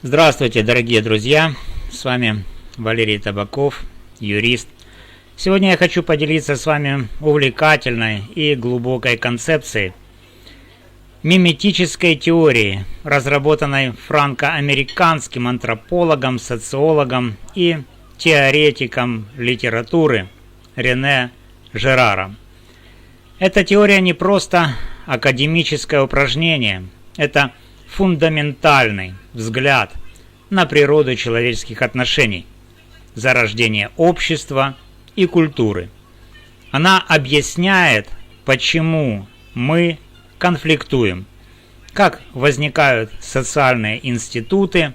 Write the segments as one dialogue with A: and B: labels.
A: Здравствуйте, дорогие друзья! С вами Валерий Табаков, юрист. Сегодня я хочу поделиться с вами увлекательной и глубокой концепцией миметической теории, разработанной франко-американским антропологом, социологом и теоретиком литературы Рене Жераром. Эта теория не просто академическое упражнение, это фундаментальный взгляд на природу человеческих отношений, зарождение общества и культуры. Она объясняет, почему мы конфликтуем, как возникают социальные институты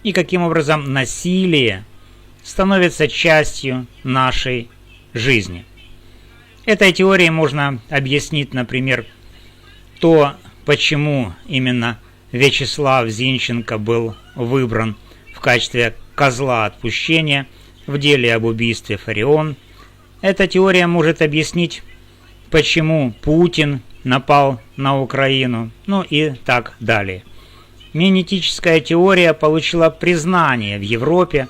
A: и каким образом насилие становится частью нашей жизни. Этой теорией можно объяснить, например, то, почему именно Вячеслав Зинченко был выбран в качестве козла отпущения в деле об убийстве Фарион. Эта теория может объяснить, почему Путин напал на Украину, и так далее. Миметическая теория получила признание в Европе,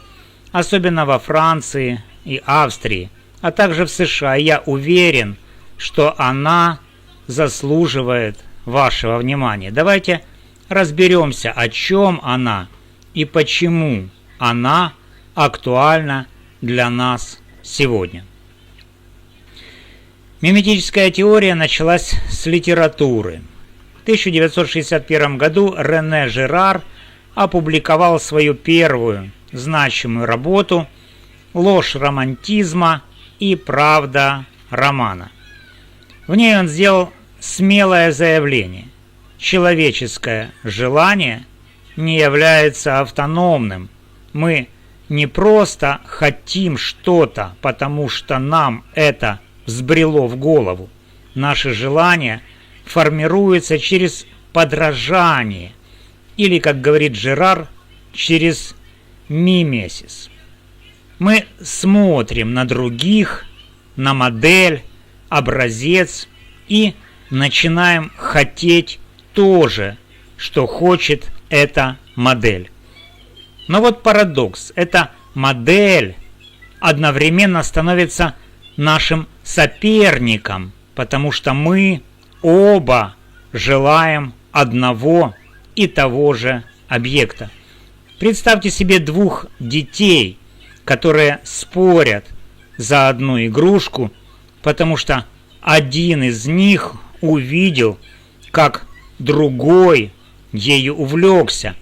A: особенно во Франции и Австрии, а также в США. Я уверен, что она заслуживает вашего внимания. Давайте разберемся, о чем она и почему она актуальна для нас сегодня. Миметическая теория началась с литературы. В 1961 году Рене Жерар опубликовал свою первую значимую работу «Ложь романтизма и правда романа». В ней он сделал смелое заявление: человеческое желание не является автономным. Мы не просто хотим что-то, потому что нам это взбрело в голову. Наше желание формируется через подражание, или, как говорит Жерар, через мимесис. Мы смотрим на других, на модель, образец и начинаем хотеть то же, что хочет эта модель. Но вот парадокс. Эта модель одновременно становится нашим соперником, потому что мы оба желаем одного и того же объекта. Представьте себе двух детей, которые спорят за одну игрушку, потому что один из них увидел, как другой ею увлекся.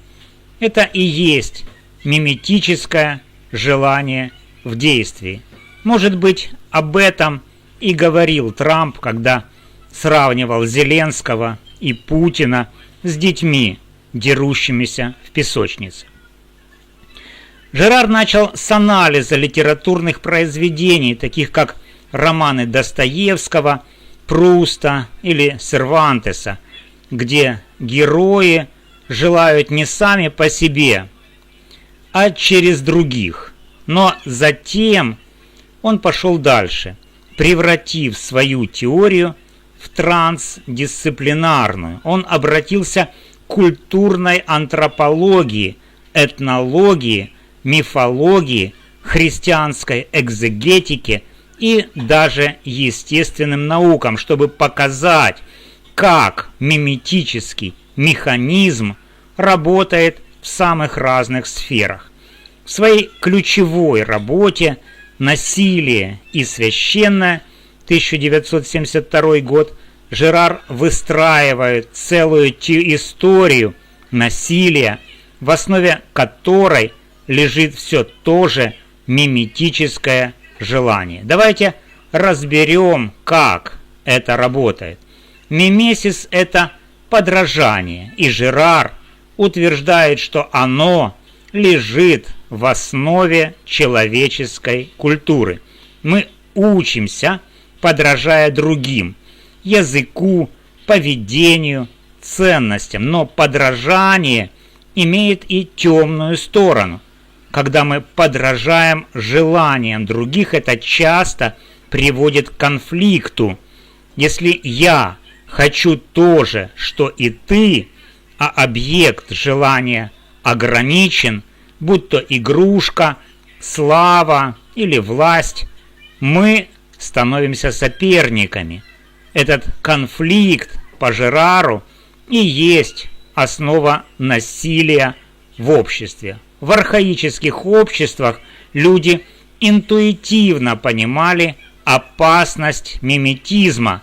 A: Это и есть миметическое желание в действии. Может быть, об этом и говорил Трамп, когда сравнивал Зеленского и Путина с детьми, дерущимися в песочнице. Жерар начал с анализа литературных произведений, таких как романы Достоевского, Пруста или Сервантеса, где герои желают не сами по себе, а через других. Но затем он пошел дальше, превратив свою теорию в трансдисциплинарную. Он обратился к культурной антропологии, этнологии, мифологии, христианской экзегетике и даже естественным наукам, чтобы показать, как миметический механизм работает в самых разных сферах. В своей ключевой работе «Насилие и священное» 1972 год Жерар выстраивает целую историю насилия, в основе которой лежит все то же миметическое желание. Давайте разберем, как это работает. Мимесис – это подражание, и Жерар утверждает, что оно лежит в основе человеческой культуры. Мы учимся, подражая другим, языку, поведению, ценностям, но подражание имеет и темную сторону. Когда мы подражаем желаниям других, это часто приводит к конфликту. Если я хочу то же, что и ты, а объект желания ограничен, будь то игрушка, слава или власть, мы становимся соперниками. Этот конфликт по Жерару и есть основа насилия в обществе. В архаических обществах люди интуитивно понимали опасность миметизма,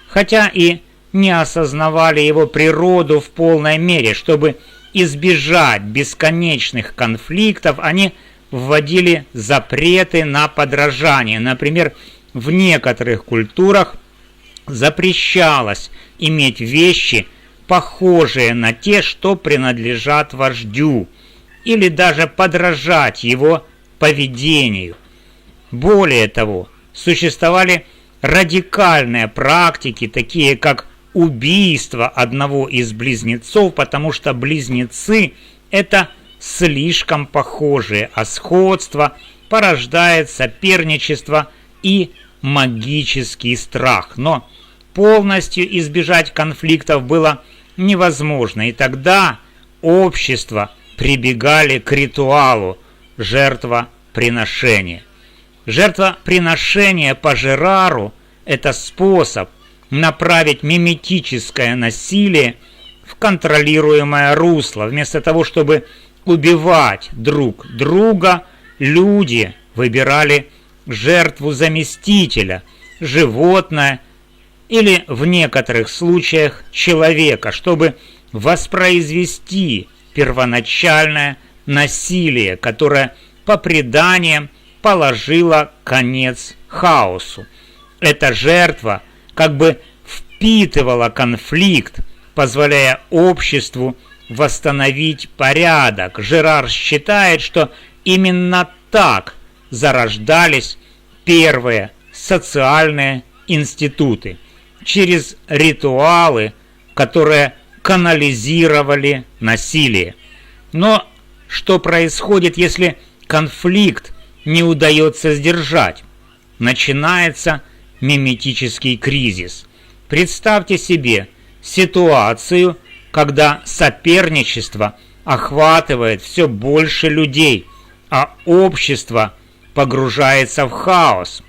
A: хотя и не осознавали его природу в полной мере. Чтобы избежать бесконечных конфликтов, они вводили запреты на подражание. Например, в некоторых культурах запрещалось иметь вещи, похожие на те, что принадлежат вождю, или даже подражать его поведению. Более того, существовали радикальные практики, такие как убийство одного из близнецов, потому что близнецы – это слишком похожие, а сходство порождает соперничество и магический страх. Но полностью избежать конфликтов было невозможно, и тогда общество прибегали к ритуалу жертвоприношения. Жертвоприношение по Жерару – это способ направить миметическое насилие в контролируемое русло. Вместо того, чтобы убивать друг друга, люди выбирали жертву-заместителя, животное или в некоторых случаях человека, чтобы воспроизвести первоначальное насилие, которое по преданиям положило конец хаосу. Эта жертва как бы впитывала конфликт, позволяя обществу восстановить порядок. Жерар считает, что именно так зарождались первые социальные институты, через ритуалы, которые канализировали насилие. Но что происходит, если конфликт не удается сдержать? Начинается миметический кризис. Представьте себе ситуацию, когда соперничество охватывает все больше людей, а общество погружается в хаос.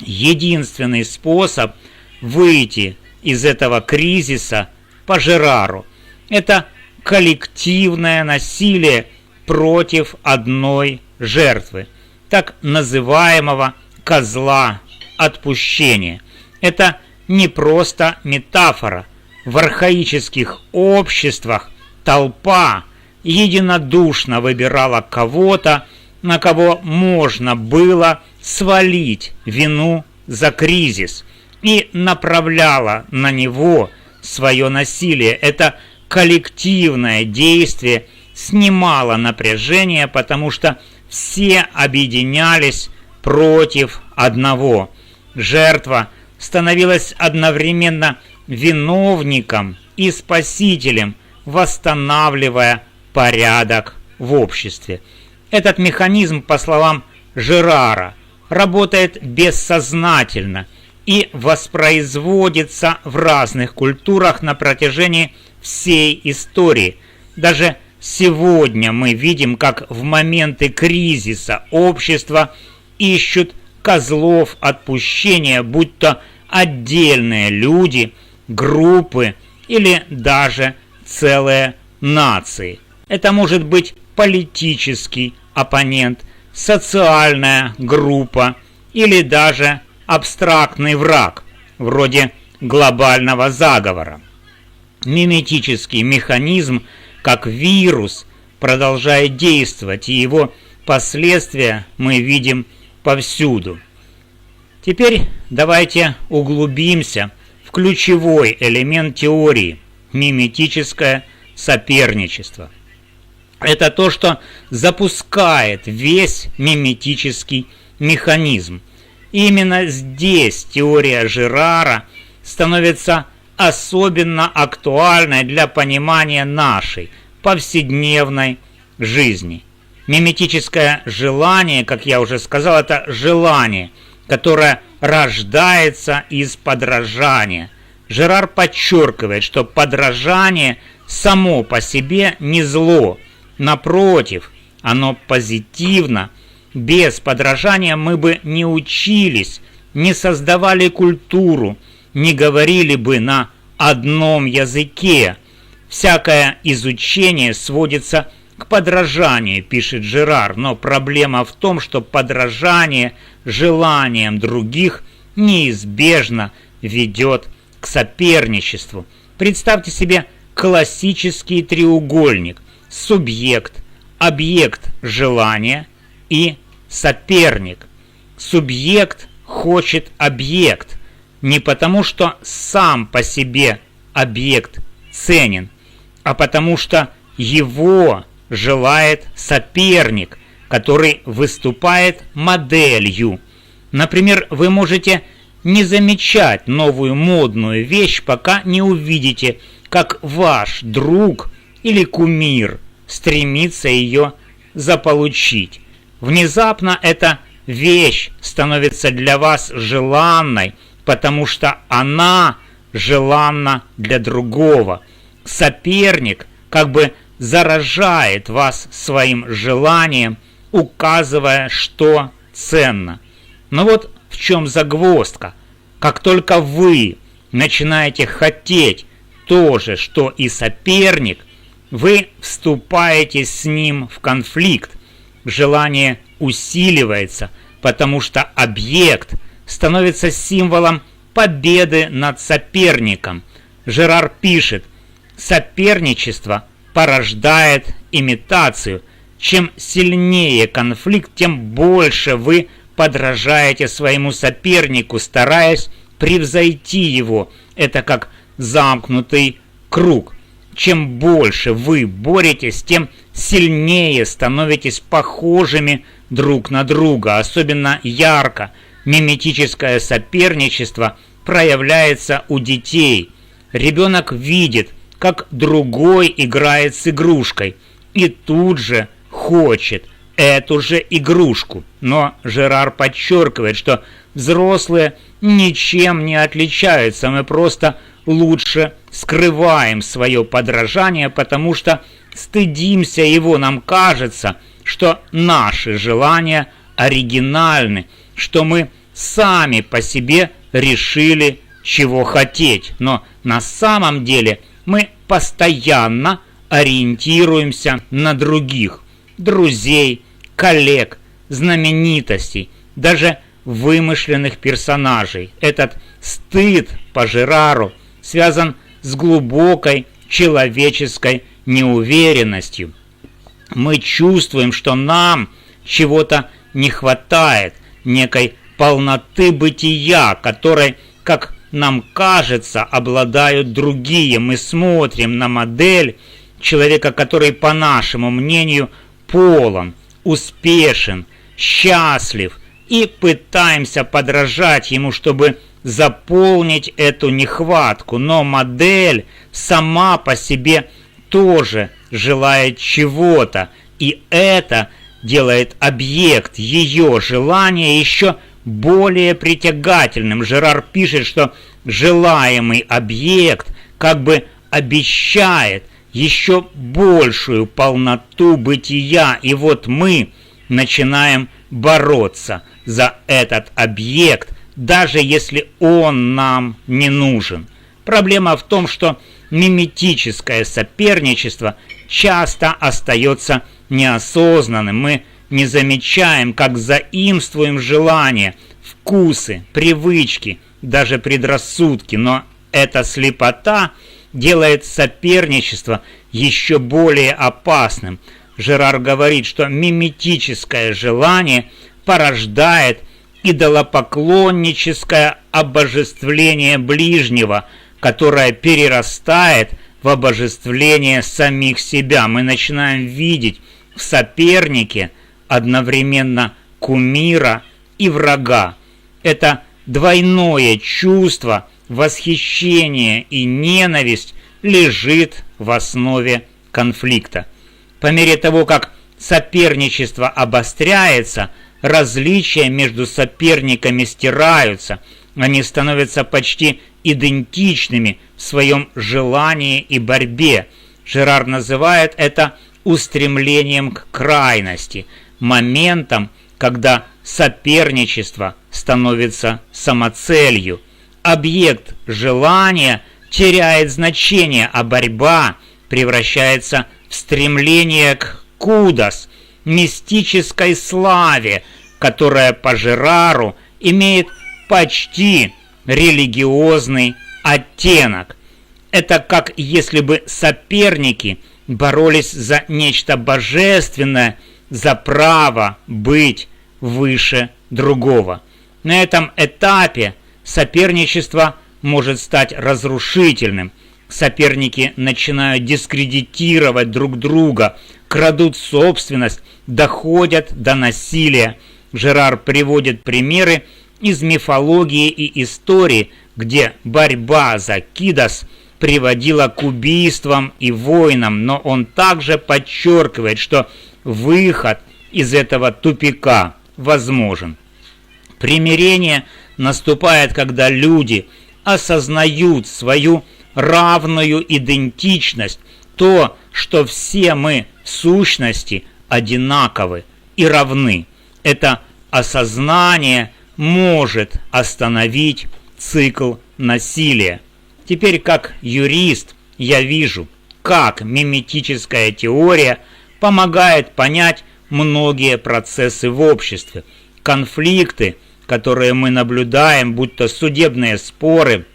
A: Единственный способ выйти из этого кризиса по Жерару – это коллективное насилие против одной жертвы, так называемого козла отпущения. Это не просто метафора. В архаических обществах толпа единодушно выбирала кого-то, на кого можно было свалить вину за кризис, и направляла на него свое насилие. Это коллективное действие снимало напряжение, потому что все объединялись против одного. Жертва становилась одновременно виновником и спасителем, восстанавливая порядок в обществе. Этот механизм, по словам Жерара, работает бессознательно и воспроизводится в разных культурах на протяжении всей истории. Даже сегодня мы видим, как в моменты кризиса общества ищут козлов отпущения, будь то отдельные люди, группы или даже целые нации. Это может быть политический оппонент, социальная группа или даже абстрактный враг, вроде глобального заговора. Миметический механизм, как вирус, продолжает действовать, и его последствия мы видим повсюду. Теперь давайте углубимся в ключевой элемент теории – миметическое соперничество. Это то, что запускает весь миметический механизм. И именно здесь теория Жерара становится особенно актуальной для понимания нашей повседневной жизни. Миметическое желание, как я уже сказал, это желание, которое рождается из подражания. Жерар подчеркивает, что подражание само по себе не зло. Напротив, оно позитивно. Без подражания мы бы не учились, не создавали культуру, не говорили бы на одном языке. Всякое изучение сводится к подражанию, пишет Жерар, но проблема в том, что подражание желаниям других неизбежно ведет к соперничеству. Представьте себе классический треугольник: субъект, объект желания и соперник. Субъект хочет объект не потому, что сам по себе объект ценен, а потому что его желает соперник, который выступает моделью. Например, вы можете не замечать новую модную вещь, пока не увидите, как ваш друг или кумир стремится ее заполучить. Внезапно эта вещь становится для вас желанной, потому что она желанна для другого. Соперник как бы заражает вас своим желанием, указывая, что ценно. Но вот в чем загвоздка. Как только вы начинаете хотеть то же, что и соперник, вы вступаете с ним в конфликт. Желание усиливается, потому что объект становится символом победы над соперником. Жерар пишет: соперничество порождает имитацию. Чем сильнее конфликт, тем больше вы подражаете своему сопернику, стараясь превзойти его. Это как замкнутый круг. Чем больше вы боретесь, тем сильнее становитесь похожими друг на друга. Особенно ярко миметическое соперничество проявляется у детей. Ребенок видит, как другой играет с игрушкой, и тут же хочет эту же игрушку. Но Жерар подчеркивает, что взрослые ничем не отличаются, мы просто лучше скрываем свое подражание, потому что стыдимся его. Нам кажется, что наши желания оригинальны, что мы сами по себе решили, чего хотеть. Но на самом деле мы постоянно ориентируемся на других: друзей, коллег, знаменитостей, даже вымышленных персонажей. Этот стыд по Жерару связан с глубокой человеческой неуверенностью. Мы чувствуем, что нам чего-то не хватает, некой полноты бытия, которой, как нам кажется, обладают другие. Мы смотрим на модель человека, который, по нашему мнению, полон, успешен, счастлив, и пытаемся подражать ему, чтобы заполнить эту нехватку. Но модель сама по себе тоже желает чего-то, и это делает объект ее желания еще более притягательным. Жерар пишет, что желаемый объект как бы обещает еще большую полноту бытия, и вот мы начинаем бороться за этот объект, даже если он нам не нужен. Проблема в том, что миметическое соперничество часто остается неосознанным. Мы не замечаем, как заимствуем желания, вкусы, привычки, даже предрассудки, но эта слепота делает соперничество еще более опасным. Жерар говорит, что миметическое желание порождает идолопоклонническое обожествление ближнего, которое перерастает в обожествление самих себя. Мы начинаем видеть в сопернике одновременно кумира и врага. Это двойное чувство, восхищение и ненависть, лежит в основе конфликта. По мере того, как соперничество обостряется, различия между соперниками стираются, они становятся почти идентичными в своем желании и борьбе. Жерар называет это устремлением к крайности, моментом, когда соперничество становится самоцелью, объект желания теряет значение, а борьба превращается в стремление к кудос, мистической славе, которая по Жерару имеет почти религиозный оттенок. Это как если бы соперники боролись за нечто божественное, за право быть выше другого. На этом этапе соперничество может стать разрушительным. Соперники начинают дискредитировать друг друга, крадут собственность, доходят до насилия. Жерар приводит примеры из мифологии и истории, где борьба за кидос приводила к убийствам и войнам, но он также подчеркивает, что выход из этого тупика возможен. Примирение наступает, когда люди осознают свою равную идентичность, то, что все мы в сущности одинаковы и равны. Это осознание может остановить цикл насилия. Теперь, как юрист, я вижу, как миметическая теория помогает понять многие процессы в обществе. Конфликты, которые мы наблюдаем, будь то судебные споры,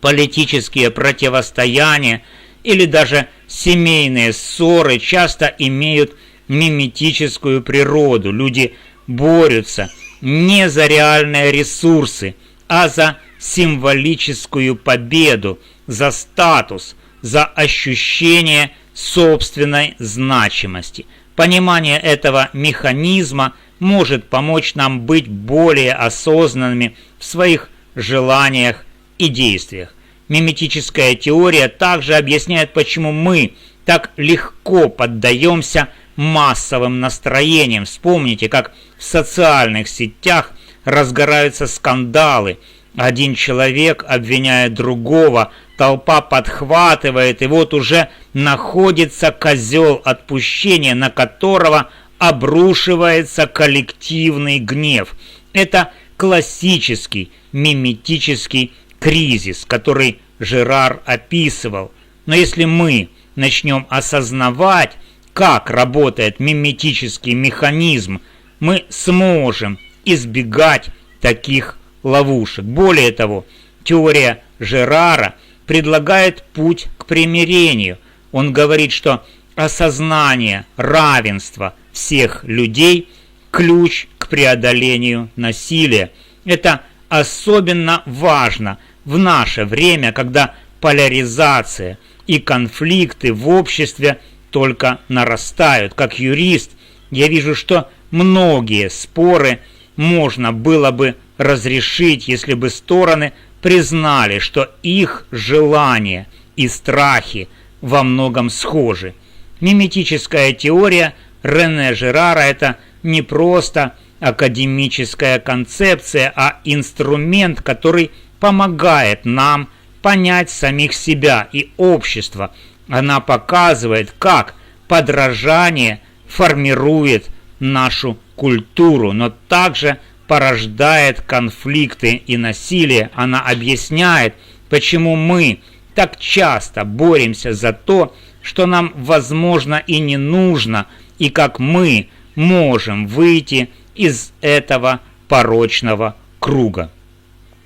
A: политические противостояния или даже семейные ссоры, часто имеют миметическую природу. Люди борются не за реальные ресурсы, а за символическую победу, за статус, за ощущение собственной значимости. Понимание этого механизма может помочь нам быть более осознанными в своих желаниях и действиях. Миметическая теория также объясняет, почему мы так легко поддаемся массовым настроениям. Вспомните, как в социальных сетях разгораются скандалы. Один человек обвиняет другого, толпа подхватывает, и вот уже находится козел отпущения, на которого обрушивается коллективный гнев. Это классический миметический кризис, который Жерар описывал. Но если мы начнем осознавать, как работает миметический механизм, мы сможем избегать таких ловушек. Более того, теория Жерара предлагает путь к примирению. Он говорит, что осознание равенства всех людей – ключ к преодолению насилия. Это особенно важно в наше время, когда поляризация и конфликты в обществе только нарастают. Как юрист я вижу, что многие споры можно было бы разрешить, если бы стороны признали, что их желания и страхи во многом схожи. Миметическая теория Рене Жерара – это не просто академическая концепция, а инструмент, который помогает нам понять самих себя и общество. Она показывает, как подражание формирует нашу культуру, но также порождает конфликты и насилие. Она объясняет, почему мы так часто боремся за то, что нам, возможно, и не нужно, и как мы можем выйти из этого порочного круга.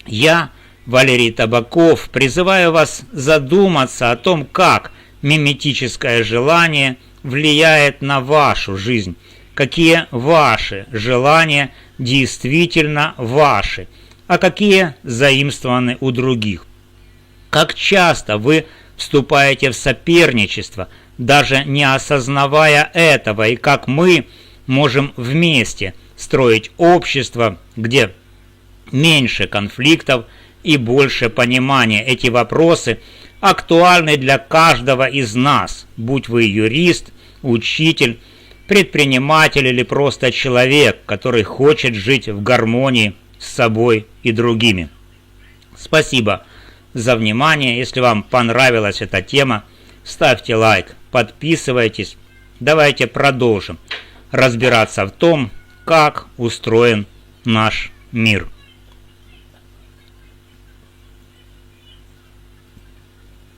A: Я, Валерий Табаков, призываю вас задуматься о том, как миметическое желание влияет на вашу жизнь, какие ваши желания действительно ваши, а какие заимствованы у других. Как часто вы вступаете в соперничество, даже не осознавая этого, и как мы можем вместе строить общество, где меньше конфликтов и больше понимания. Эти вопросы актуальны для каждого из нас, будь вы юрист, учитель, предприниматель или просто человек, который хочет жить в гармонии с собой и другими. Спасибо за внимание. Если вам понравилась эта тема, ставьте лайк, подписывайтесь, давайте продолжим разбираться в том, как устроен наш мир.